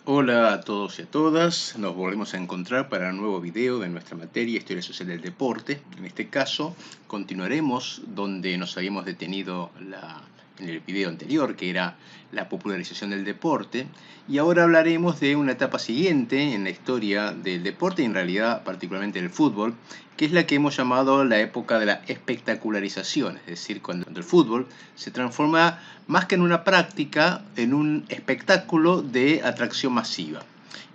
Hola a todos y a todas, nos volvemos a encontrar para un nuevo video de nuestra materia Historia Social del Deporte. En este caso continuaremos donde nos habíamos detenido en el video anterior, que era la popularización del deporte, y ahora hablaremos de una etapa siguiente en la historia del deporte y en realidad particularmente del fútbol, que es la que hemos llamado la época de la espectacularización, es decir, cuando el fútbol se transforma más que en una práctica, en un espectáculo de atracción masiva.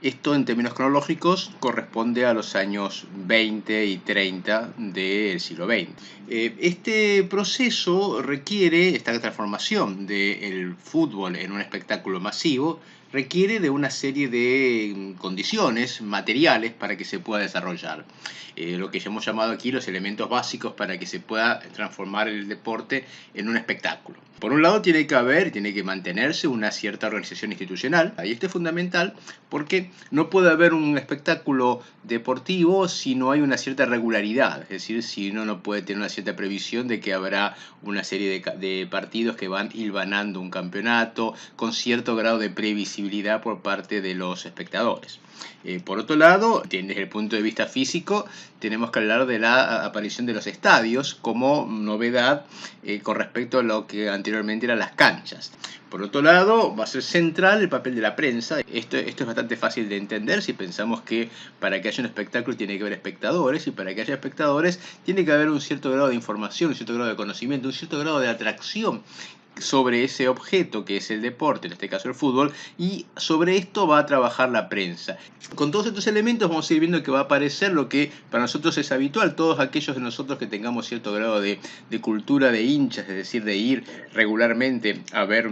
Esto en términos cronológicos corresponde a los años 20 y 30 del siglo XX. Este proceso requiere, esta transformación del fútbol en un espectáculo masivo, requiere de una serie de condiciones materiales para que se pueda desarrollar. Lo que hemos llamado aquí los elementos básicos para que se pueda transformar el deporte en un espectáculo. Por un lado tiene que mantenerse una cierta organización institucional, y esto es fundamental porque no puede haber un espectáculo deportivo si no hay una cierta regularidad, es decir, si uno no puede tener una cierta previsión de que habrá una serie de partidos que van hilvanando un campeonato con cierto grado de previsibilidad por parte de los espectadores. Por otro lado, desde el punto de vista físico, tenemos que hablar de la aparición de los estadios como novedad con respecto a lo que anteriormente eran las canchas. Por otro lado, va a ser central el papel de la prensa. Esto es bastante fácil de entender si pensamos que para que haya un espectáculo tiene que haber espectadores, y para que haya espectadores tiene que haber un cierto grado de información, un cierto grado de conocimiento, un cierto grado de atracción sobre ese objeto que es el deporte, en este caso el fútbol, y sobre esto va a trabajar la prensa. Con todos estos elementos vamos a ir viendo que va a aparecer lo que para nosotros es habitual. Todos aquellos de nosotros que tengamos cierto grado de cultura de hinchas, es decir, de ir regularmente a ver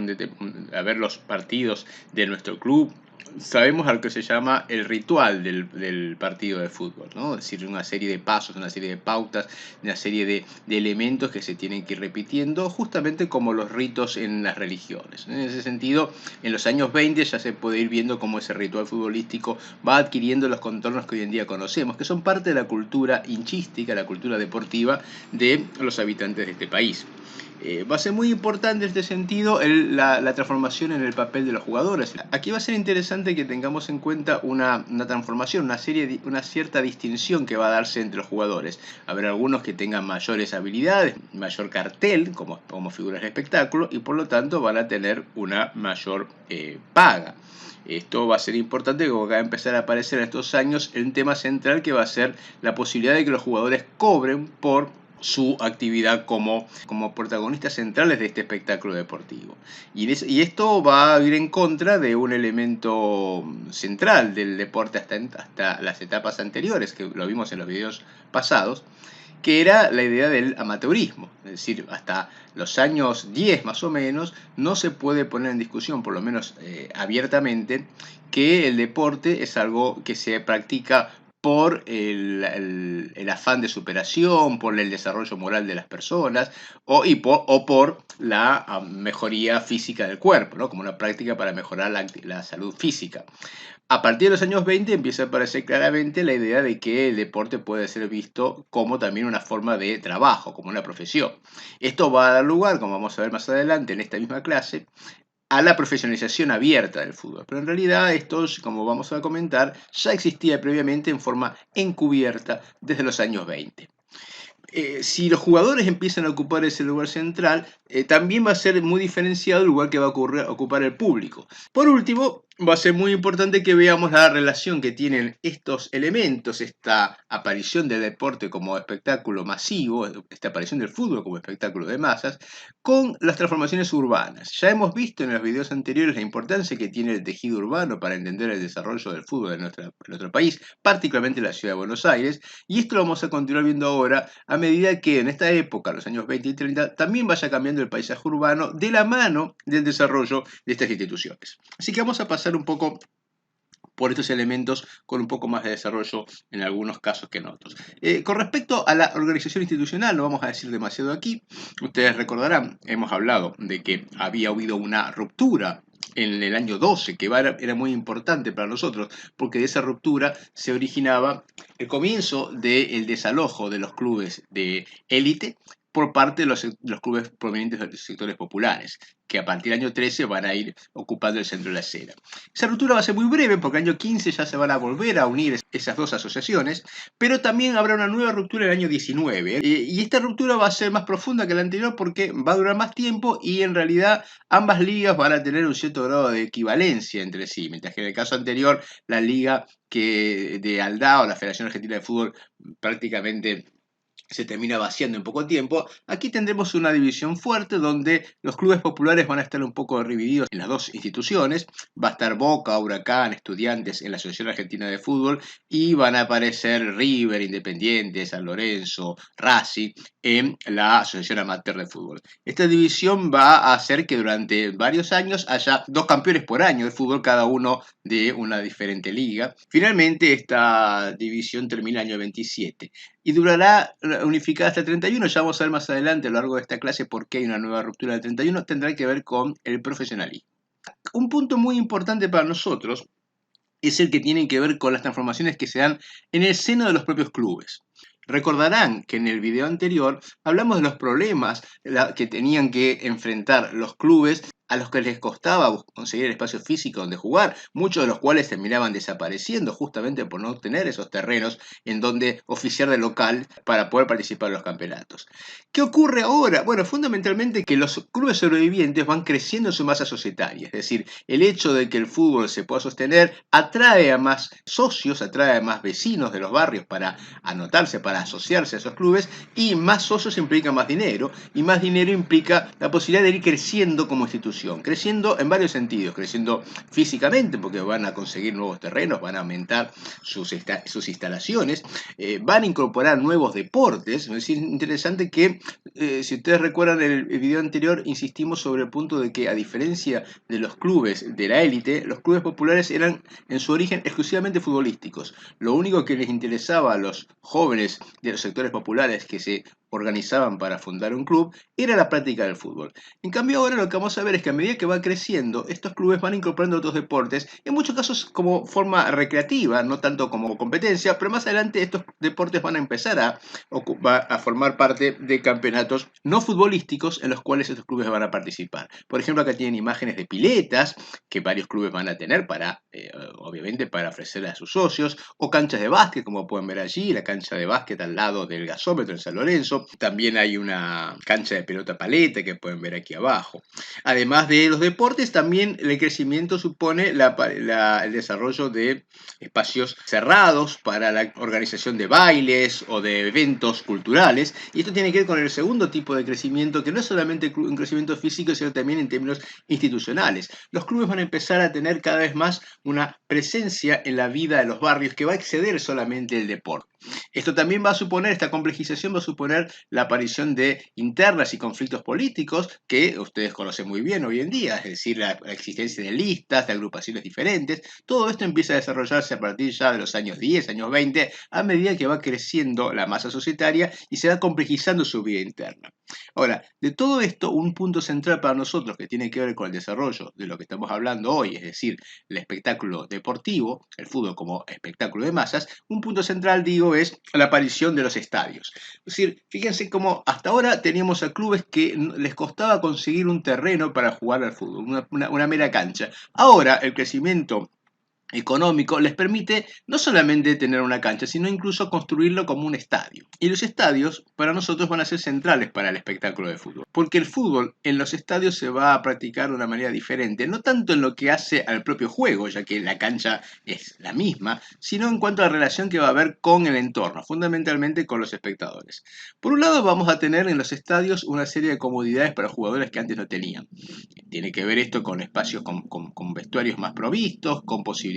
los partidos de nuestro club, sabemos a lo que se llama el ritual del partido de fútbol, ¿no? Es decir, una serie de pasos, una serie de pautas, una serie de elementos que se tienen que ir repitiendo, justamente como los ritos en las religiones. En ese sentido, en los años 20 ya se puede ir viendo cómo ese ritual futbolístico va adquiriendo los contornos que hoy en día conocemos, que son parte de la cultura hinchística, la cultura deportiva de los habitantes de este país. Va a ser muy importante en este sentido la transformación en el papel de los jugadores. Aquí va a ser interesante que tengamos en cuenta una transformación, una cierta distinción que va a darse entre los jugadores. Habrá algunos que tengan mayores habilidades, mayor cartel como figuras de espectáculo, y por lo tanto van a tener una mayor paga. Esto va a ser importante porque va a empezar a aparecer en estos años el tema central, que va a ser la posibilidad de que los jugadores cobren por su actividad como protagonistas centrales de este espectáculo deportivo. Y esto va a ir en contra de un elemento central del deporte hasta las etapas anteriores, que lo vimos en los videos pasados, que era la idea del amateurismo. Es decir, hasta los años 10 más o menos no se puede poner en discusión, por lo menos abiertamente, que el deporte es algo que se practica por el afán de superación, por el desarrollo moral de las personas o por la mejoría física del cuerpo, ¿no? Como una práctica para mejorar la salud física. A partir de los años 20 empieza a aparecer claramente la idea de que el deporte puede ser visto como también una forma de trabajo, como una profesión. Esto va a dar lugar, como vamos a ver más adelante en esta misma clase, a la profesionalización abierta del fútbol. Pero en realidad esto, como vamos a comentar, ya existía previamente en forma encubierta desde los años 20. Si los jugadores empiezan a ocupar ese lugar central, también va a ser muy diferenciado el lugar que va a ocupar el público. Por último, va a ser muy importante que veamos la relación que tienen estos elementos, esta aparición del deporte como espectáculo masivo, esta aparición del fútbol como espectáculo de masas, con las transformaciones urbanas. Ya hemos visto en los videos anteriores la importancia que tiene el tejido urbano para entender el desarrollo del fútbol en nuestro país, particularmente en la ciudad de Buenos Aires, y esto lo vamos a continuar viendo ahora a medida que en esta época, los años 20 y 30, también vaya cambiando el paisaje urbano de la mano del desarrollo de estas instituciones. Así que vamos a pasar un poco por estos elementos con un poco más de desarrollo en algunos casos que en otros. Con respecto a la organización institucional, no vamos a decir demasiado aquí. Ustedes recordarán, hemos hablado de que había habido una ruptura en el año 12, que era muy importante para nosotros, porque de esa ruptura se originaba el comienzo del desalojo de los clubes de élite por parte de los clubes provenientes de los sectores populares, que a partir del año 13 van a ir ocupando el centro de la acera. Esa ruptura va a ser muy breve, porque el año 15 ya se van a volver a unir esas dos asociaciones, pero también habrá una nueva ruptura en el año 19. Y esta ruptura va a ser más profunda que la anterior porque va a durar más tiempo y en realidad ambas ligas van a tener un cierto grado de equivalencia entre sí, mientras que en el caso anterior la liga de Aldao, la Federación Argentina de Fútbol, prácticamente se termina vaciando en poco tiempo. Aquí tendremos una división fuerte donde los clubes populares van a estar un poco divididos en las dos instituciones. Va a estar Boca, Huracán, Estudiantes en la Asociación Argentina de Fútbol y van a aparecer River, Independiente, San Lorenzo, Racing en la Asociación Amateur de Fútbol. Esta división va a hacer que durante varios años haya dos campeones por año de fútbol, cada uno de una diferente liga. Finalmente esta división termina el año 27 y durará unificada hasta el 31. Ya vamos a ver más adelante a lo largo de esta clase por qué hay una nueva ruptura del 31. Tendrá que ver con el profesionalismo. Un punto muy importante para nosotros es el que tiene que ver con las transformaciones que se dan en el seno de los propios clubes. Recordarán que en el video anterior hablamos de los problemas que tenían que enfrentar los clubes a los que les costaba conseguir el espacio físico donde jugar, muchos de los cuales terminaban desapareciendo justamente por no tener esos terrenos en donde oficiar de local para poder participar en los campeonatos. ¿Qué ocurre ahora? Bueno, fundamentalmente que los clubes sobrevivientes van creciendo en su masa societaria, es decir, el hecho de que el fútbol se pueda sostener atrae a más socios, atrae a más vecinos de los barrios para anotarse, para asociarse a esos clubes, y más socios implica más dinero, y más dinero implica la posibilidad de ir creciendo como institución, creciendo en varios sentidos, creciendo físicamente porque van a conseguir nuevos terrenos, van a aumentar sus instalaciones, van a incorporar nuevos deportes. Es interesante que, si ustedes recuerdan en el video anterior, insistimos sobre el punto de que a diferencia de los clubes de la élite, los clubes populares eran en su origen exclusivamente futbolísticos. Lo único que les interesaba a los jóvenes de los sectores populares que se organizaban para fundar un club era la práctica del fútbol. En cambio ahora lo que vamos a ver es que a medida que va creciendo, estos clubes van incorporando otros deportes, en muchos casos como forma recreativa, no tanto como competencia, pero más adelante estos deportes van a empezar a formar parte de campeonatos no futbolísticos en los cuales estos clubes van a participar. Por ejemplo, acá tienen imágenes de piletas que varios clubes van a tener para, obviamente, para ofrecerle a sus socios, o canchas de básquet, como pueden ver allí, la cancha de básquet al lado del gasómetro en San Lorenzo. También hay una cancha de pelota paleta que pueden ver aquí abajo. Además de los deportes, también el crecimiento supone el desarrollo de espacios cerrados para la organización de bailes o de eventos culturales. Y esto tiene que ver con el segundo tipo de crecimiento, que no es solamente un crecimiento físico, sino también en términos institucionales. Los clubes van a empezar a tener cada vez más una presencia en la vida de los barrios que va a exceder solamente el deporte. Esto también va a suponer, esta complejización va a suponer la aparición de internas y conflictos políticos que ustedes conocen muy bien hoy en día, es decir, la existencia de listas, de agrupaciones diferentes. Todo esto empieza a desarrollarse a partir ya de los años 10, años 20, a medida que va creciendo la masa societaria y se va complejizando su vida interna. Ahora, de todo esto, un punto central para nosotros que tiene que ver con el desarrollo de lo que estamos hablando hoy, es decir, el espectáculo deportivo, el fútbol como espectáculo de masas, un punto central, digo, es la aparición de los estadios. Es decir, fíjense cómo hasta ahora teníamos a clubes que les costaba conseguir un terreno para jugar al fútbol, una mera cancha. Ahora el crecimiento económico les permite no solamente tener una cancha, sino incluso construirlo como un estadio. Y los estadios para nosotros van a ser centrales para el espectáculo de fútbol, porque el fútbol en los estadios se va a practicar de una manera diferente, no tanto en lo que hace al propio juego, ya que la cancha es la misma, sino en cuanto a la relación que va a haber con el entorno, fundamentalmente con los espectadores. Por un lado vamos a tener en los estadios una serie de comodidades para jugadores que antes no tenían. Tiene que ver esto con espacios con vestuarios más provistos, con posibilidades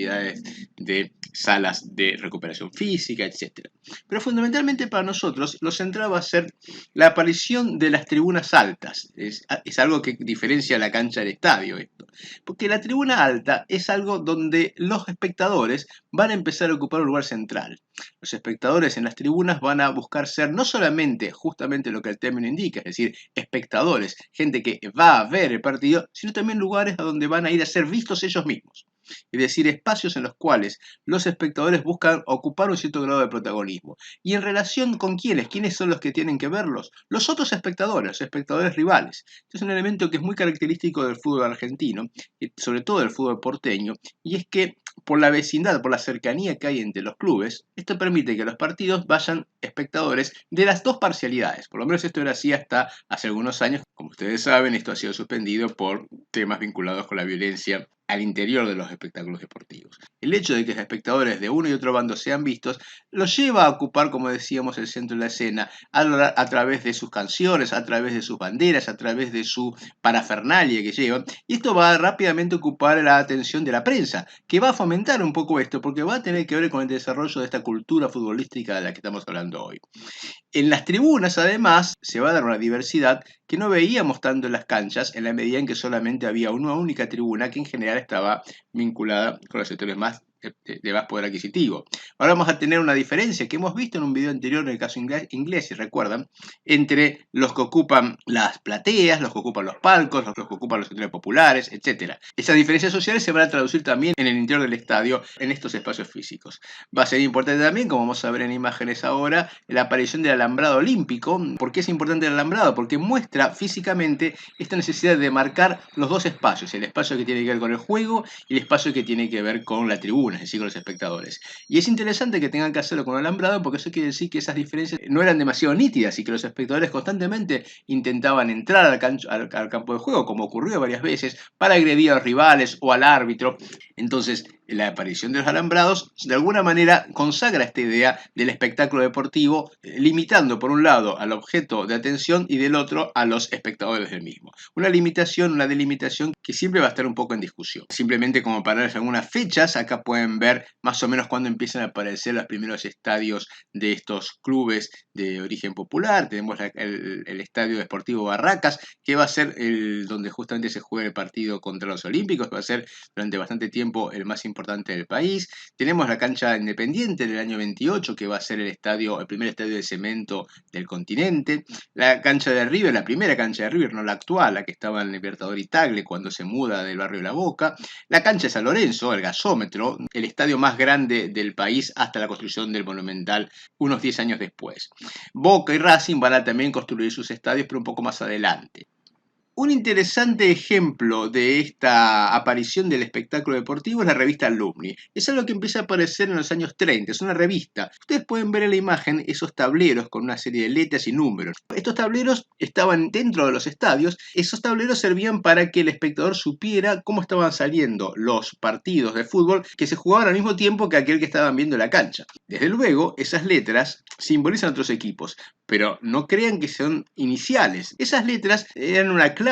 de salas de recuperación física, etc. Pero fundamentalmente para nosotros lo central va a ser la aparición de las tribunas altas. Es algo que diferencia la cancha del estadio esto. Porque la tribuna alta es algo donde los espectadores van a empezar a ocupar un lugar central. Los espectadores en las tribunas van a buscar ser no solamente justamente lo que el término indica, es decir, espectadores, gente que va a ver el partido, sino también lugares a donde van a ir a ser vistos ellos mismos. es decir, espacios en los cuales los espectadores buscan ocupar un cierto grado de protagonismo. ¿Y en relación con quiénes? ¿Quiénes son los que tienen que verlos? Los otros espectadores, los espectadores rivales. Este es un elemento que es muy característico del fútbol argentino, y sobre todo del fútbol porteño, y es que por la vecindad, por la cercanía que hay entre los clubes, esto permite que a los partidos vayan espectadores de las dos parcialidades. Por lo menos esto era así hasta hace algunos años. Como ustedes saben, esto ha sido suspendido por temas vinculados con la violencia al interior de los espectáculos deportivos. El hecho de que los espectadores de uno y otro bando sean vistos los lleva a ocupar, como decíamos, el centro de la escena a través de sus canciones, a través de sus banderas, a través de su parafernalia que llevan, y esto va a rápidamente ocupar la atención de la prensa, que va a fomentar un poco esto, porque va a tener que ver con el desarrollo de esta cultura futbolística de la que estamos hablando hoy. En las tribunas, además, se va a dar una diversidad que no veíamos tanto en las canchas, en la medida en que solamente había una única tribuna que en general estaba vinculada con los sectores más de más poder adquisitivo. Ahora vamos a tener una diferencia que hemos visto en un video anterior en el caso inglés, si recuerdan, entre los que ocupan las plateas, los que ocupan los palcos, los que ocupan los sectores populares, etc. Esas diferencias sociales se van a traducir también en el interior del estadio, en estos espacios físicos. Va a ser importante también, como vamos a ver en imágenes ahora, la aparición del alambrado olímpico. ¿Por qué es importante el alambrado? Porque muestra físicamente esta necesidad de marcar los dos espacios, el espacio que tiene que ver con el juego y el espacio que tiene que ver con la tribuna, es decir, con los espectadores. Y es interesante que tengan que hacerlo con alambrado porque eso quiere decir que esas diferencias no eran demasiado nítidas y que los espectadores constantemente intentaban entrar al campo de juego, como ocurrió varias veces, para agredir a los rivales o al árbitro. Entonces, la aparición de los alambrados de alguna manera consagra esta idea del espectáculo deportivo, limitando por un lado al objeto de atención y del otro a los espectadores del mismo. Una limitación, una delimitación que siempre va a estar un poco en discusión. Simplemente como para darles algunas fechas, acá pueden ver más o menos cuándo empiezan a aparecer los primeros estadios de estos clubes de origen popular. Tenemos el Estadio Deportivo Barracas, que va a ser donde justamente se juega el partido contra los Olímpicos, va a ser durante bastante tiempo el más importante del país. Tenemos la cancha Independiente del año 28, que va a ser el primer estadio de cemento del continente. La cancha de River, la primera cancha de River, no la actual, la que estaba en el Libertador y Tagle cuando se muda del barrio La Boca. La cancha de San Lorenzo, el gasómetro, el estadio más grande del país hasta la construcción del Monumental unos 10 años después. Boca y Racing van a también construir sus estadios, pero un poco más adelante. Un interesante ejemplo de esta aparición del espectáculo deportivo es la revista Alumni. Es algo que empieza a aparecer en los años 30, es una revista. Ustedes pueden ver en la imagen esos tableros con una serie de letras y números. Estos tableros estaban dentro de los estadios. Esos tableros servían para que el espectador supiera cómo estaban saliendo los partidos de fútbol que se jugaban al mismo tiempo que aquel que estaban viendo en la cancha. Desde luego, esas letras simbolizan otros equipos, pero no crean que son iniciales. Esas letras eran una clave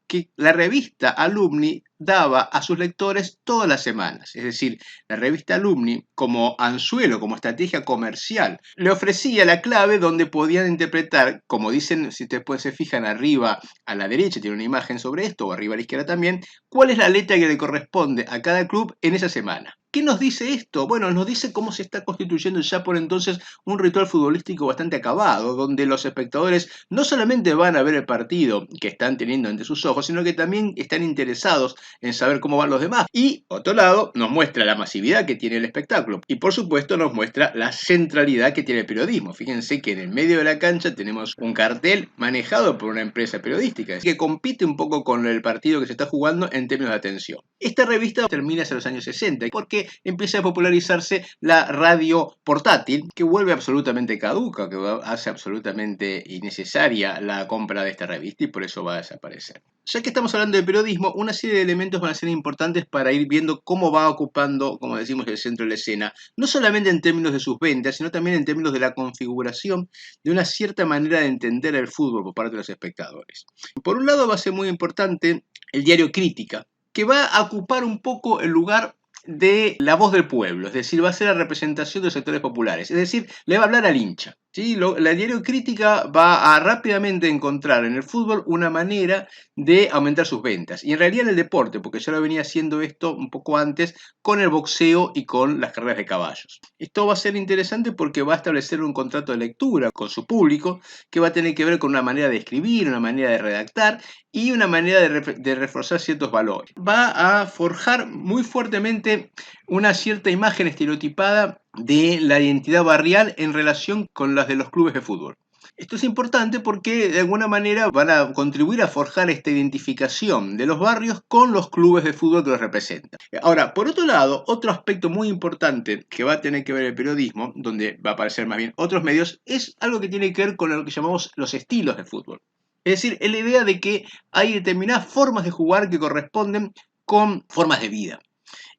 que la revista Alumni daba a sus lectores todas las semanas. Es decir, la revista Alumni, como anzuelo, como estrategia comercial, le ofrecía la clave donde podían interpretar, como dicen, si ustedes se fijan arriba a la derecha, tiene una imagen sobre esto, o arriba a la izquierda también, cuál es la letra que le corresponde a cada club en esa semana. ¿Qué nos dice esto? Bueno, nos dice cómo se está constituyendo ya por entonces un ritual futbolístico bastante acabado, donde los espectadores no solamente van a ver el partido que están teniendo ante sus ojos, sino que también están interesados en saber cómo van los demás. Y, por otro lado, nos muestra la masividad que tiene el espectáculo. Y, por supuesto, nos muestra la centralidad que tiene el periodismo. Fíjense que en el medio de la cancha tenemos un cartel manejado por una empresa periodística, que compite un poco con el partido que se está jugando en términos de atención. Esta revista termina hacia los años 60, porque empieza a popularizarse la radio portátil, que vuelve absolutamente caduca, que hace absolutamente innecesaria la compra de esta revista y por eso va a desaparecer. Ya que estamos hablando de periodismo, una serie de elementos van a ser importantes para ir viendo cómo va ocupando, como decimos, el centro de la escena, no solamente en términos de sus ventas, sino también en términos de la configuración de una cierta manera de entender el fútbol por parte de los espectadores. Por un lado va a ser muy importante el diario Crítica, que va a ocupar un poco el lugar de la voz del pueblo, es decir, va a ser la representación de los sectores populares, es decir, le va a hablar al hincha. ¿Sí? La diario crítica va a rápidamente encontrar en el fútbol una manera de aumentar sus ventas. Y en realidad en el deporte, porque ya lo venía haciendo esto un poco antes con el boxeo y con las carreras de caballos. Esto va a ser interesante porque va a establecer un contrato de lectura con su público que va a tener que ver con una manera de escribir, una manera de redactar y una manera de reforzar ciertos valores. Va a forjar muy fuertemente una cierta imagen estereotipada de la identidad barrial en relación con las de los clubes de fútbol. Esto es importante porque de alguna manera van a contribuir a forjar esta identificación de los barrios con los clubes de fútbol que los representan. Ahora, por otro lado, otro aspecto muy importante que va a tener que ver el periodismo, donde va a aparecer más bien otros medios, es algo que tiene que ver con lo que llamamos los estilos de fútbol. Es decir, es la idea de que hay determinadas formas de jugar que corresponden con formas de vida.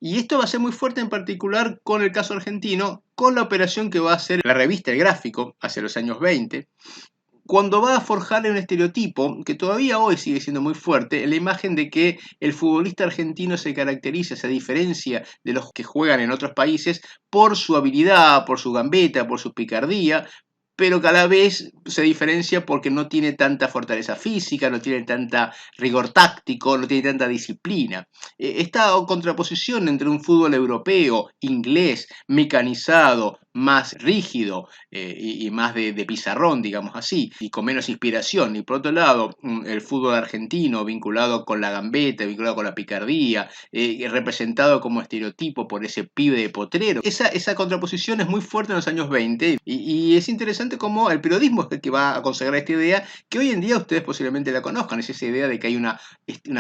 Y esto va a ser muy fuerte en particular con el caso argentino, con la operación que va a hacer la revista El Gráfico hacia los años 20, cuando va a forjar un estereotipo que todavía hoy sigue siendo muy fuerte, en la imagen de que el futbolista argentino se caracteriza, se diferencia de los que juegan en otros países, por su habilidad, por su gambeta, por su picardía, pero cada vez se diferencia porque no tiene tanta fortaleza física, no tiene tanta rigor táctico, no tiene tanta disciplina. Esta contraposición entre un fútbol europeo, inglés, mecanizado, más rígido y más de pizarrón, digamos así, y con menos inspiración, y por otro lado, el fútbol argentino vinculado con la gambeta, vinculado con la picardía, representado como estereotipo por ese pibe de potrero. Esa contraposición es muy fuerte en los años 20 y es interesante cómo el periodismo es el que va a consagrar esta idea que hoy en día ustedes posiblemente la conozcan, es esa idea de que hay una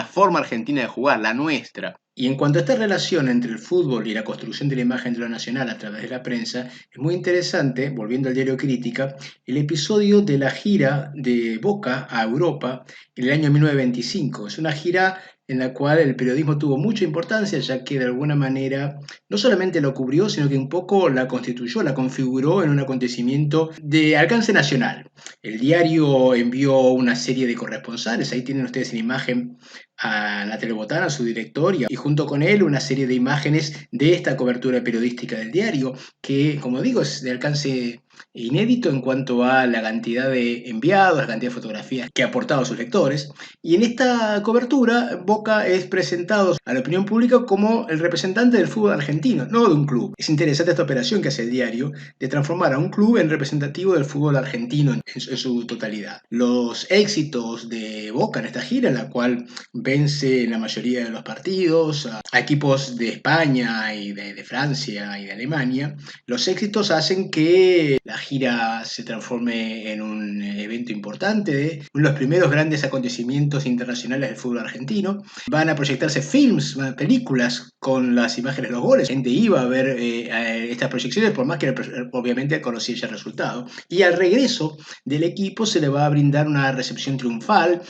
forma argentina de jugar, la nuestra. Y en cuanto a esta relación entre el fútbol y la construcción de la imagen de lo nacional a través de la prensa, es muy interesante, volviendo al diario Crítica, el episodio de la gira de Boca a Europa en el año 1925. Es una gira en la cual el periodismo tuvo mucha importancia, ya que de alguna manera no solamente lo cubrió, sino que un poco la constituyó, la configuró en un acontecimiento de alcance nacional. El diario envió una serie de corresponsales, ahí tienen ustedes en imagen a Natalio Botana, su director, y junto con él una serie de imágenes de esta cobertura periodística del diario, que, como digo, es de alcance inédito en cuanto a la cantidad de enviados, la cantidad de fotografías que ha aportado a sus lectores. Y en esta cobertura, Boca es presentado a la opinión pública como el representante del fútbol argentino, no de un club. Es interesante esta operación que hace el diario de transformar a un club en representativo del fútbol argentino en su totalidad. Los éxitos de Boca en esta gira, en la cual vence en la mayoría de los partidos a equipos de España y de Francia y de Alemania, los éxitos hacen que la gira se transforme en un evento importante, uno de los primeros grandes acontecimientos internacionales del fútbol argentino. Van a proyectarse films, películas con las imágenes de los goles. La gente iba a ver estas proyecciones, por más que obviamente conocía ya el resultado. Y al regreso del equipo se le va a brindar una recepción triunfal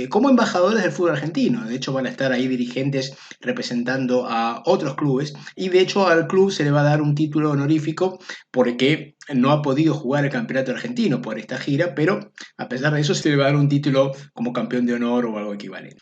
como embajadores del fútbol argentino. De hecho, van a estar ahí dirigentes representando a otros clubes y de hecho al club se le va a dar un título honorífico porque no ha podido jugar el campeonato argentino por esta gira, pero a pesar de eso se le va a dar un título como campeón de honor o algo equivalente.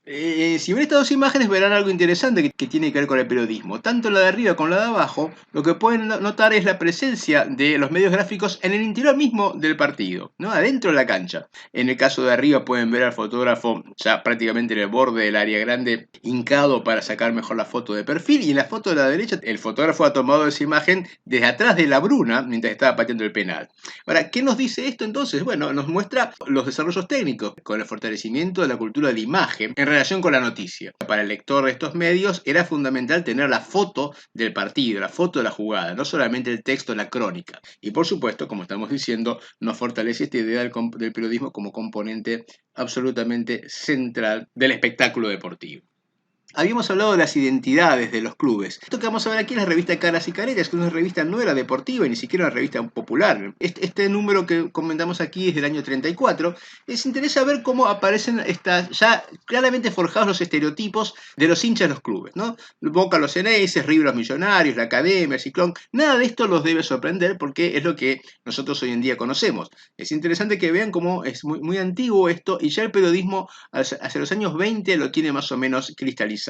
Si ven estas dos imágenes verán algo interesante que tiene que ver con el periodismo. Tanto la de arriba como la de abajo, lo que pueden notar es la presencia de los medios gráficos en el interior mismo del partido, ¿no? Adentro de la cancha. En el caso de arriba pueden ver al fotógrafo ya prácticamente en el borde del área grande, hincado para sacar mejor la foto de perfil, y en la foto de la derecha el fotógrafo ha tomado esa imagen desde atrás de la bruna mientras estaba pateando el penal. Ahora, ¿qué nos dice esto entonces? Bueno, nos muestra los desarrollos técnicos con el fortalecimiento de la cultura de la imagen en relación con la noticia. Para el lector de estos medios era fundamental tener la foto del partido, la foto de la jugada, no solamente el texto, la crónica. Y por supuesto, como estamos diciendo, nos fortalece esta idea del periodismo como componente absolutamente central del espectáculo deportivo. Habíamos hablado de las identidades de los clubes. Esto que vamos a ver aquí es la revista Caras y Caretas, que una revista no era deportiva y ni siquiera una revista popular. Este número que comentamos aquí es del año 34. Les interesa ver cómo aparecen ya claramente forjados los estereotipos de los hinchas de los clubes, ¿no? Boca los Ceneices, River los Millonarios, la Academia, el Ciclón. Nada de esto los debe sorprender porque es lo que nosotros hoy en día conocemos. Es interesante que vean cómo es muy antiguo esto y ya el periodismo hacia los años 20 lo tiene más o menos cristalizado.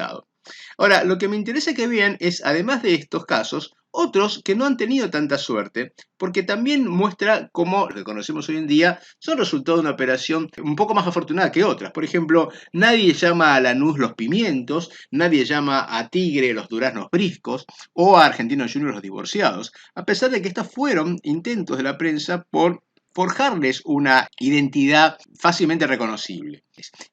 Ahora, lo que me interesa que vean es, además de estos casos, Otros que no han tenido tanta suerte, porque también muestra cómo lo que conocemos hoy en día son resultado de una operación un poco más afortunada que otras. Por ejemplo, nadie llama a Lanús los pimientos, nadie llama a Tigre los duraznos briscos o a Argentinos Juniors los divorciados, a pesar de que estos fueron intentos de la prensa por forjarles una identidad fácilmente reconocible.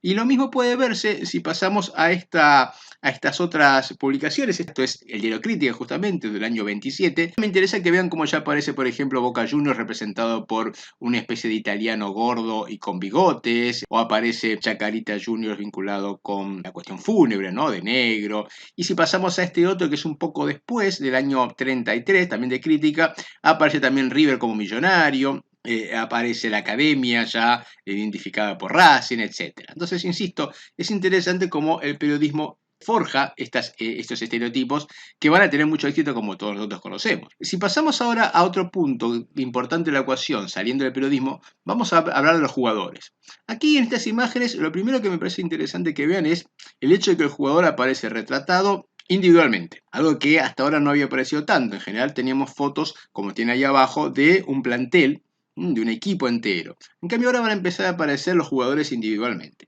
Y lo mismo puede verse si pasamos a estas otras publicaciones. Esto es el Diario Crítica, justamente, del año 27. Me interesa que vean cómo ya aparece, por ejemplo, Boca Juniors representado por una especie de italiano gordo y con bigotes, o aparece Chacarita Juniors vinculado con la cuestión fúnebre, ¿no? De negro. Y si pasamos a este otro, que es un poco después, del año 33, también de Crítica, aparece también River como millonario. Aparece la academia ya identificada por Racing, etc. Entonces, insisto, es interesante cómo el periodismo forja estos estereotipos que van a tener mucho éxito como todos nosotros conocemos. Si pasamos ahora a otro punto importante de la ecuación, saliendo del periodismo, vamos a hablar de los jugadores. Aquí en estas imágenes, lo primero que me parece interesante que vean es el hecho de que el jugador aparece retratado individualmente, algo que hasta ahora no había aparecido tanto. En general teníamos fotos, como tiene ahí abajo, de un plantel, de un equipo entero. En cambio ahora van a empezar a aparecer los jugadores individualmente.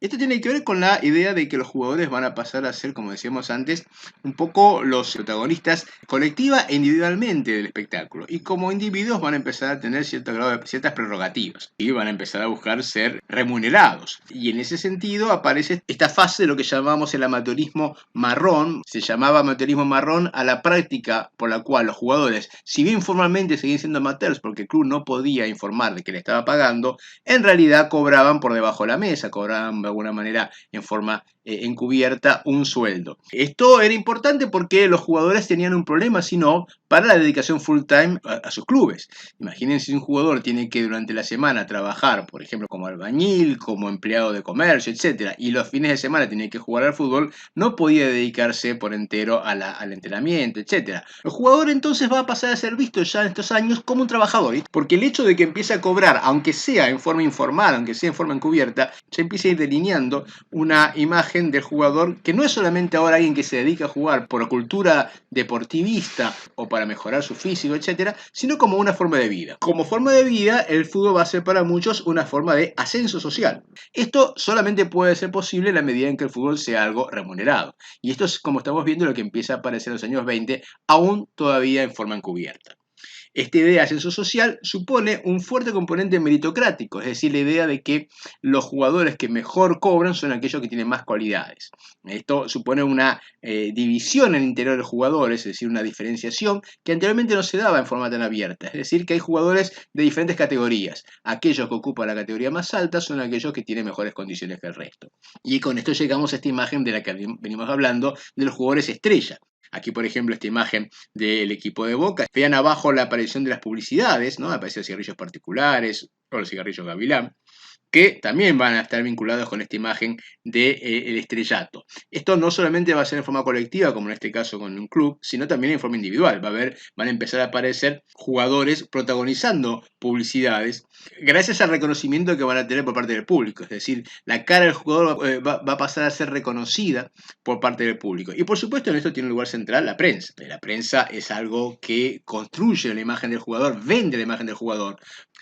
Esto tiene que ver con la idea de que los jugadores van a pasar a ser, como decíamos antes, un poco los protagonistas colectiva e individualmente del espectáculo. Y como individuos van a empezar a tener ciertas prerrogativas y van a empezar a buscar ser remunerados. Y en ese sentido aparece esta fase de lo que llamamos el amateurismo marrón. Se llamaba amateurismo marrón a la práctica por la cual los jugadores, si bien formalmente seguían siendo amateurs porque el club no podía informar de que le estaba pagando, en realidad cobraban por debajo de la mesa, cobraban de alguna manera en forma encubierta un sueldo. Esto era importante porque los jugadores tenían un problema, si no, para la dedicación full time a sus clubes. Imagínense si un jugador tiene que durante la semana trabajar, por ejemplo, como albañil, como empleado de comercio, etc., y los fines de semana tiene que jugar al fútbol, no podía dedicarse por entero al entrenamiento, etc. El jugador entonces va a pasar a ser visto ya en estos años como un trabajador, porque el hecho de que empiece a cobrar, aunque sea en forma informal, aunque sea en forma encubierta, ya empieza a ir delineando una imagen del jugador que no es solamente ahora alguien que se dedica a jugar por cultura deportivista o para mejorar su físico, etcétera, sino como una forma de vida. Como forma de vida, el fútbol va a ser para muchos una forma de ascenso social. Esto solamente puede ser posible en la medida en que el fútbol sea algo remunerado. Y esto es, como estamos viendo, lo que empieza a aparecer en los años 20, aún todavía en forma encubierta. Esta idea de ascenso social supone un fuerte componente meritocrático, es decir, la idea de que los jugadores que mejor cobran son aquellos que tienen más cualidades. Esto supone una división en el interior de los jugadores, es decir, una diferenciación que anteriormente no se daba en forma tan abierta. Es decir, que hay jugadores de diferentes categorías. Aquellos que ocupan la categoría más alta son aquellos que tienen mejores condiciones que el resto. Y con esto llegamos a esta imagen de la que venimos hablando, de los jugadores estrella. Aquí, por ejemplo, esta imagen del equipo de Boca. Vean abajo la aparición de las publicidades, ¿no? Aparecen los cigarrillos particulares o los cigarrillos Gavilán, que también van a estar vinculados con esta imagen del estrellato. Esto no solamente va a ser en forma colectiva, como en este caso con un club, sino también en forma individual. Van a empezar a aparecer jugadores protagonizando publicidades gracias al reconocimiento que van a tener por parte del público. Es decir, la cara del jugador va a pasar a ser reconocida por parte del público. Y por supuesto en esto tiene un lugar central la prensa. La prensa es algo que construye la imagen del jugador, vende la imagen del jugador.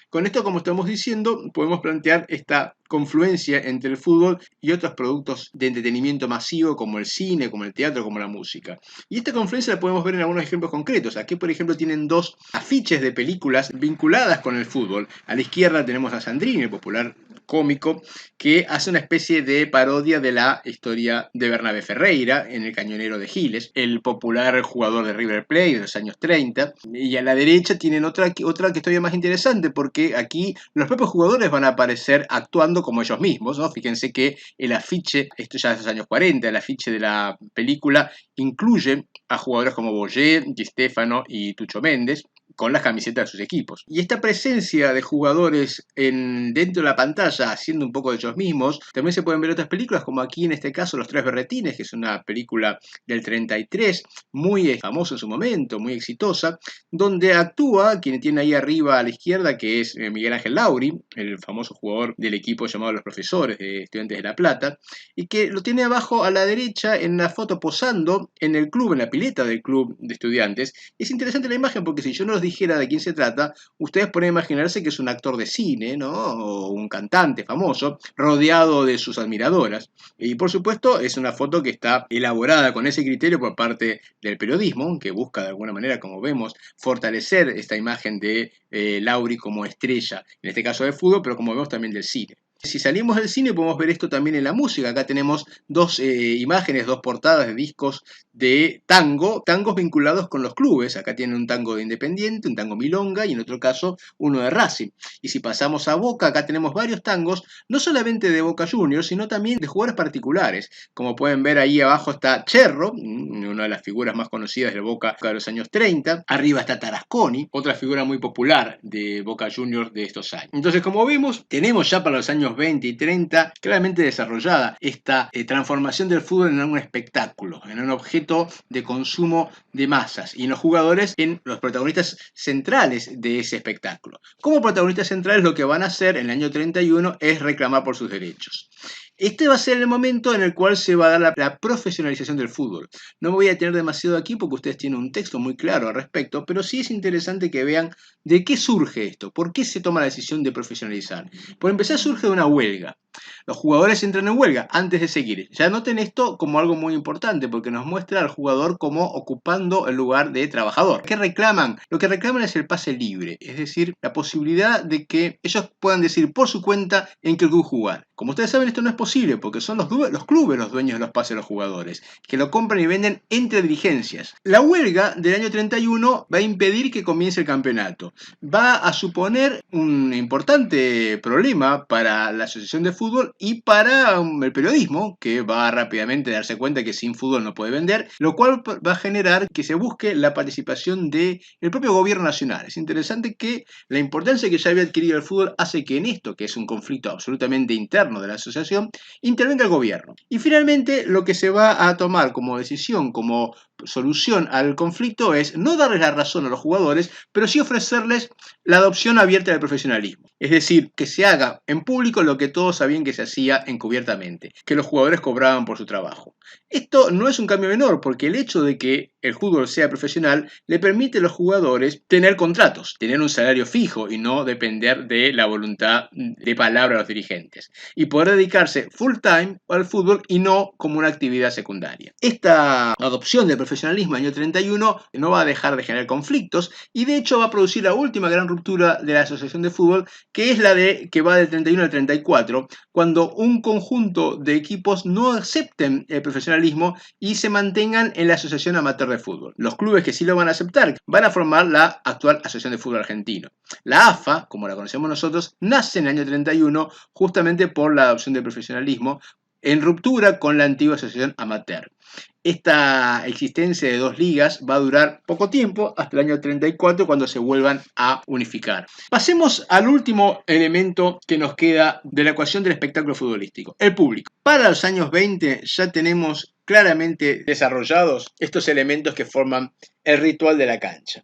Con esto, como estamos diciendo, podemos plantear esta confluencia entre el fútbol y otros productos de entretenimiento masivo como el cine, como el teatro, como la música. Y esta confluencia la podemos ver en algunos ejemplos concretos. Aquí, por ejemplo, tienen dos afiches de películas vinculadas con el fútbol. A la izquierda tenemos a Sandrini, el popular cómico, que hace una especie de parodia de la historia de Bernabé Ferreira en El Cañonero de Giles, el popular jugador de River Plate de los años 30. Y a la derecha tienen otra que es todavía más interesante, porque aquí los propios jugadores van a aparecer actuando como ellos mismos, ¿no? Fíjense que el afiche, esto ya es de los años 40, el afiche de la película incluye a jugadores como Boyé, Di Stéfano y Tucho Méndez, con las camisetas de sus equipos. Y esta presencia de jugadores dentro de la pantalla haciendo un poco de ellos mismos, también se pueden ver otras películas, como aquí en este caso Los Tres Berretines, que es una película del 33, muy famosa en su momento, muy exitosa, donde actúa quien tiene ahí arriba a la izquierda, que es Miguel Ángel Lauri, el famoso jugador del equipo llamado Los Profesores de Estudiantes de La Plata, y que lo tiene abajo a la derecha en la foto posando en el club, en la pileta del club de estudiantes. Es interesante la imagen porque si yo no os dijera de quién se trata, ustedes pueden imaginarse que es un actor de cine, ¿no? O un cantante famoso, rodeado de sus admiradoras. Y por supuesto es una foto que está elaborada con ese criterio por parte del periodismo, que busca de alguna manera, como vemos, fortalecer esta imagen de Lauri como estrella, en este caso de fútbol, pero como vemos también del cine. Si salimos del cine podemos ver esto también en la música. Acá tenemos dos imágenes, dos portadas de discos de tango, tangos vinculados con los clubes. Acá tienen un tango de Independiente, un tango milonga y en otro caso uno de Racing. Y si pasamos a Boca, acá tenemos varios tangos, no solamente de Boca Juniors, sino también de jugadores particulares. Como pueden ver ahí abajo está Cherro, una de las figuras más conocidas de Boca de los años 30. Arriba está Tarasconi, otra figura muy popular de Boca Juniors de estos años. Entonces, como vemos, tenemos ya para los años 20 y 30 claramente desarrollada esta transformación del fútbol en un espectáculo, en un objeto de consumo de masas y en los jugadores en los protagonistas centrales de ese espectáculo. Como protagonistas centrales lo que van a hacer en el año 31 es reclamar por sus derechos. Este va a ser el momento en el cual se va a dar la profesionalización del fútbol. No me voy a tener demasiado aquí porque ustedes tienen un texto muy claro al respecto, pero sí es interesante que vean de qué surge esto, por qué se toma la decisión de profesionalizar. Por empezar, surge de una huelga. Los jugadores entran en huelga antes de seguir. Ya noten esto como algo muy importante porque nos muestra al jugador como ocupando el lugar de trabajador. ¿Qué reclaman? Lo que reclaman es el pase libre, es decir, la posibilidad de que ellos puedan decir por su cuenta en qué club jugar. Como ustedes saben, esto no es posible porque son los clubes los dueños de los pases de los jugadores, que lo compran y venden entre dirigencias. La huelga del año 31 va a impedir que comience el campeonato. Va a suponer un importante problema para la Asociación de Fútbol y para el periodismo, que va rápidamente a darse cuenta que sin fútbol no puede vender, lo cual va a generar que se busque la participación del propio gobierno nacional. Es interesante que la importancia que ya había adquirido el fútbol hace que en esto, que es un conflicto absolutamente interno de la asociación, intervenga el gobierno. Y finalmente lo que se va a tomar como decisión, como solución al conflicto es no darles la razón a los jugadores, pero sí ofrecerles la adopción abierta del profesionalismo. Es decir, que se haga en público lo que todos sabían que se hacía encubiertamente, que los jugadores cobraban por su trabajo. Esto no es un cambio menor, porque el hecho de que el fútbol sea profesional le permite a los jugadores tener contratos, tener un salario fijo y no depender de la voluntad de palabra de los dirigentes. Y poder dedicarse full time al fútbol y no como una actividad secundaria. Esta adopción del profesionalismo en el año 31 no va a dejar de generar conflictos y de hecho va a producir la última gran ruptura de la Asociación de Fútbol, que es la de que va del 31 al 34, cuando un conjunto de equipos no acepten el profesionalismo y se mantengan en la Asociación Amateur de Fútbol. Los clubes que sí lo van a aceptar van a formar la actual Asociación de Fútbol Argentino. La AFA, como la conocemos nosotros, nace en el año 31 justamente por la adopción del profesionalismo en ruptura con la antigua Asociación Amateur. Esta existencia de dos ligas va a durar poco tiempo, hasta el año 34, cuando se vuelvan a unificar. Pasemos al último elemento que nos queda de la ecuación del espectáculo futbolístico, el público. Para los años 20 ya tenemos claramente desarrollados estos elementos que forman el ritual de la cancha.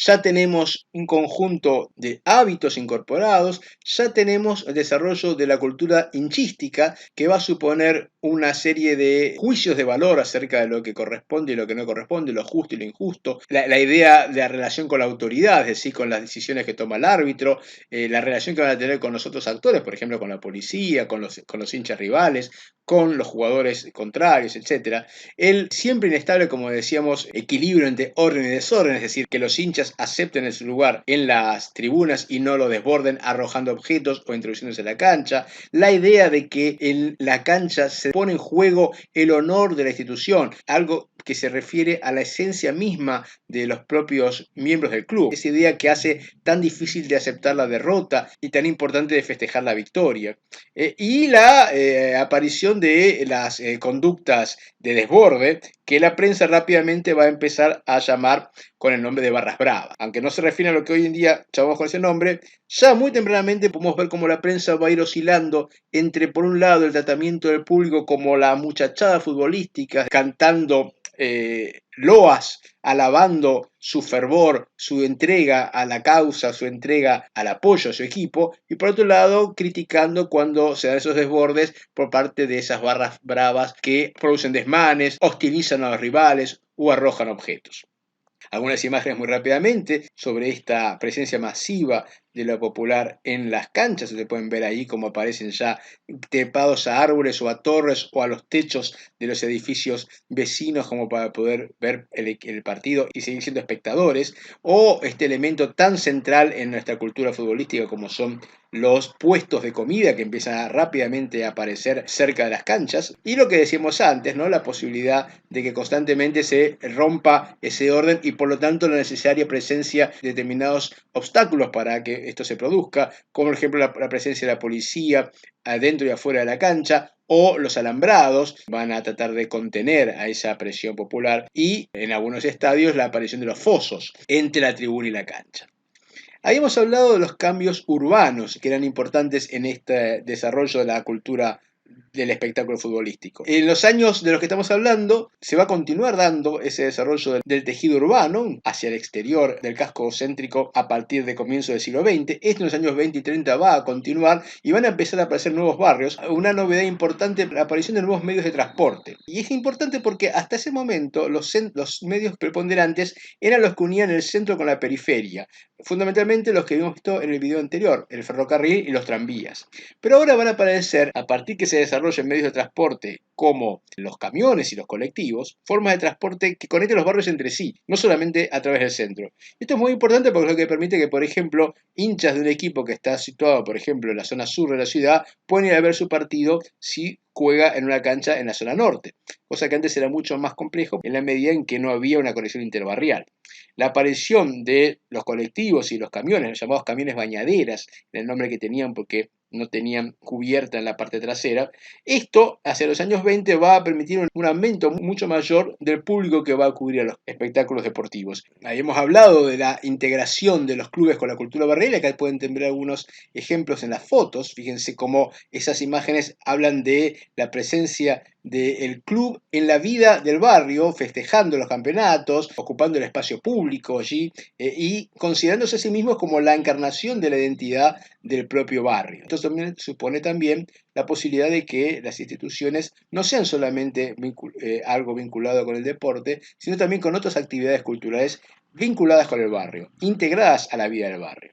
Ya tenemos un conjunto de hábitos incorporados, ya tenemos el desarrollo de la cultura hinchística que va a suponer una serie de juicios de valor acerca de lo que corresponde y lo que no corresponde, lo justo y lo injusto, la idea de la relación con la autoridad, es decir, con las decisiones que toma el árbitro, la relación que van a tener con los otros actores, por ejemplo, con la policía, con los hinchas rivales, con los jugadores contrarios, etc. El siempre inestable, como decíamos, equilibrio entre orden y desorden, es decir, que los hinchas acepten su lugar en las tribunas y no lo desborden arrojando objetos o introduciéndose a la cancha, la idea de que en la cancha se pone en juego el honor de la institución, algo que se refiere a la esencia misma de los propios miembros del club, esa idea que hace tan difícil de aceptar la derrota y tan importante de festejar la victoria, y la aparición de las conductas de desborde que la prensa rápidamente va a empezar a llamar con el nombre de barras bravas. Aunque no se refiere a lo que hoy en día llamamos con ese nombre, ya muy tempranamente podemos ver cómo la prensa va a ir oscilando entre, por un lado, el tratamiento del público como la muchachada futbolística, cantando loas, alabando su fervor, su entrega a la causa, su entrega al apoyo a su equipo, y por otro lado criticando cuando se dan esos desbordes por parte de esas barras bravas que producen desmanes, hostilizan a los rivales o arrojan objetos. Algunas imágenes muy rápidamente sobre esta presencia masiva de lo popular en las canchas. Se pueden ver ahí cómo aparecen ya trepados a árboles o a torres o a los techos de los edificios vecinos como para poder ver el partido y seguir siendo espectadores. O este elemento tan central en nuestra cultura futbolística como son los puestos de comida que empiezan rápidamente a aparecer cerca de las canchas. Y lo que decíamos antes, ¿no? La posibilidad de que constantemente se rompa ese orden y por lo tanto la necesaria presencia de determinados obstáculos para que esto se produzca, como por ejemplo la presencia de la policía adentro y afuera de la cancha, o los alambrados van a tratar de contener a esa presión popular, y en algunos estadios la aparición de los fosos entre la tribuna y la cancha. Habíamos hablado de los cambios urbanos que eran importantes en este desarrollo de la cultura del espectáculo futbolístico. En los años de los que estamos hablando, se va a continuar dando ese desarrollo del tejido urbano hacia el exterior del casco céntrico a partir de comienzo del siglo XX. Esto en los años 20 y 30 va a continuar y van a empezar a aparecer nuevos barrios. Una novedad importante, la aparición de nuevos medios de transporte. Y es importante porque hasta ese momento los medios preponderantes eran los que unían el centro con la periferia. Fundamentalmente los que hemos visto en el video anterior, el ferrocarril y los tranvías. Pero ahora van a aparecer, a partir que se desarrollen medios de transporte como los camiones y los colectivos, formas de transporte que conecten los barrios entre sí, no solamente a través del centro. Esto es muy importante porque es lo que permite que, por ejemplo, hinchas de un equipo que está situado, por ejemplo, en la zona sur de la ciudad, pueden ir a ver su partido si juega en una cancha en la zona norte, cosa que antes era mucho más complejo en la medida en que no había una conexión interbarrial. La aparición de los colectivos y los camiones, los llamados camiones bañaderas, el nombre que tenían porque no tenían cubierta en la parte trasera. Esto, hacia los años 20, va a permitir un aumento mucho mayor del público que va a acudir a los espectáculos deportivos. Habíamos hablado de la integración de los clubes con la cultura barrial. Acá pueden tener algunos ejemplos en las fotos. Fíjense cómo esas imágenes hablan de la presencia del club en la vida del barrio, festejando los campeonatos, ocupando el espacio público allí y considerándose a sí mismos como la encarnación de la identidad del propio barrio. Esto también supone también la posibilidad de que las instituciones no sean solamente algo vinculado con el deporte, sino también con otras actividades culturales vinculadas con el barrio, integradas a la vida del barrio.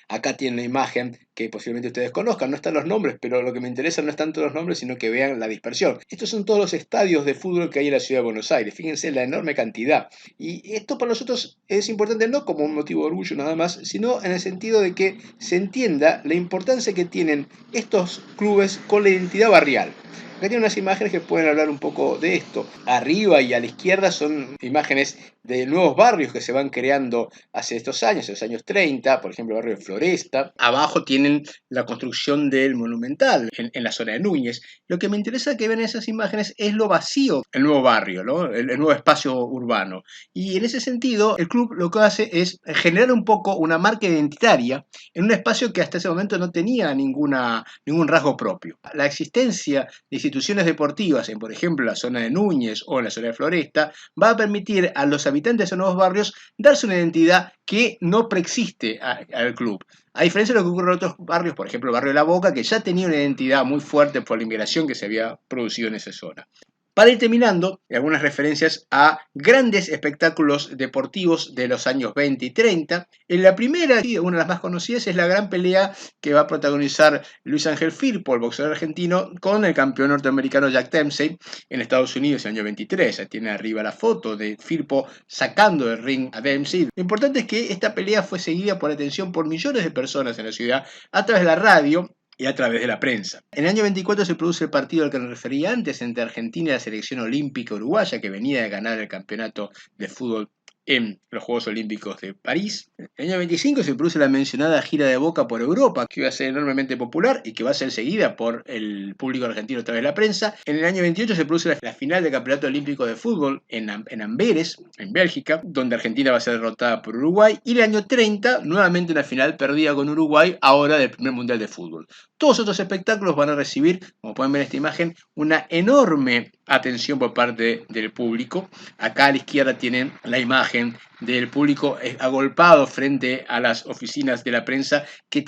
Acá tienen la imagen que posiblemente ustedes conozcan, no están los nombres, pero lo que me interesa no es tanto los nombres, sino que vean la dispersión. Estos son todos los estadios de fútbol que hay en la ciudad de Buenos Aires, fíjense la enorme cantidad. Y esto para nosotros es importante no como un motivo de orgullo nada más, sino en el sentido de que se entienda la importancia que tienen estos clubes con la identidad barrial. Acá tienen unas imágenes que pueden hablar un poco de esto. Arriba y a la izquierda son imágenes de nuevos barrios que se van creando hace estos años, en los años 30, por ejemplo el barrio de Floresta. Abajo tienen la construcción del Monumental en la zona de Núñez. Lo que me interesa que vean esas imágenes es lo vacío, el nuevo barrio, ¿no? El nuevo espacio urbano. Y en ese sentido, el club lo que hace es generar un poco una marca identitaria en un espacio que hasta ese momento no tenía ningún rasgo propio. La existencia de instituciones deportivas en, por ejemplo, la zona de Núñez o en la zona de Floresta, va a permitir a los habitantes de esos nuevos barrios darse una identidad que no preexiste al club. A diferencia de lo que ocurre en otros barrios, por ejemplo el barrio de La Boca, que ya tenía una identidad muy fuerte por la inmigración que se había producido en esa zona. Para ir terminando, algunas referencias a grandes espectáculos deportivos de los años 20 y 30. En la primera, una de las más conocidas, es la gran pelea que va a protagonizar Luis Ángel Firpo, el boxeador argentino, con el campeón norteamericano Jack Dempsey en Estados Unidos en el año 23. Ahí tiene arriba la foto de Firpo sacando del ring a Dempsey. Lo importante es que esta pelea fue seguida por atención por millones de personas en la ciudad a través de la radio y a través de la prensa. En el año 24 se produce el partido al que me refería antes entre Argentina y la selección olímpica uruguaya, que venía de ganar el campeonato de fútbol en los Juegos Olímpicos de París. En el año 25 se produce la mencionada gira de Boca por Europa, que iba a ser enormemente popular y que va a ser seguida por el público argentino a través de la prensa. En el año 28 se produce la final del Campeonato Olímpico de Fútbol en Amberes, en Bélgica, donde Argentina va a ser derrotada por Uruguay. Y el año 30, nuevamente una final perdida con Uruguay, ahora del primer Mundial de Fútbol. Todos estos espectáculos van a recibir, como pueden ver en esta imagen, una enorme atención por parte del público. Acá a la izquierda tienen la imagen del público agolpado frente a las oficinas de la prensa que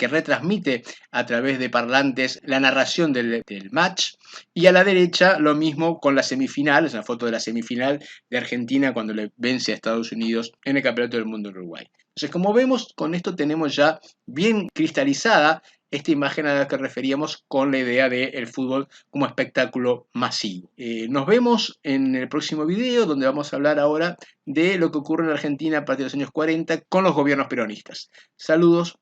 retransmite a través de parlantes la narración del match. Y a la derecha lo mismo con la semifinal, es una foto de la semifinal de Argentina cuando le vence a Estados Unidos en el Campeonato del Mundo en Uruguay. Entonces, como vemos, con esto tenemos ya bien cristalizada esta imagen a la que referíamos con la idea del fútbol como espectáculo masivo. Nos vemos en el próximo video, donde vamos a hablar ahora de lo que ocurre en Argentina a partir de los años 40 con los gobiernos peronistas. Saludos.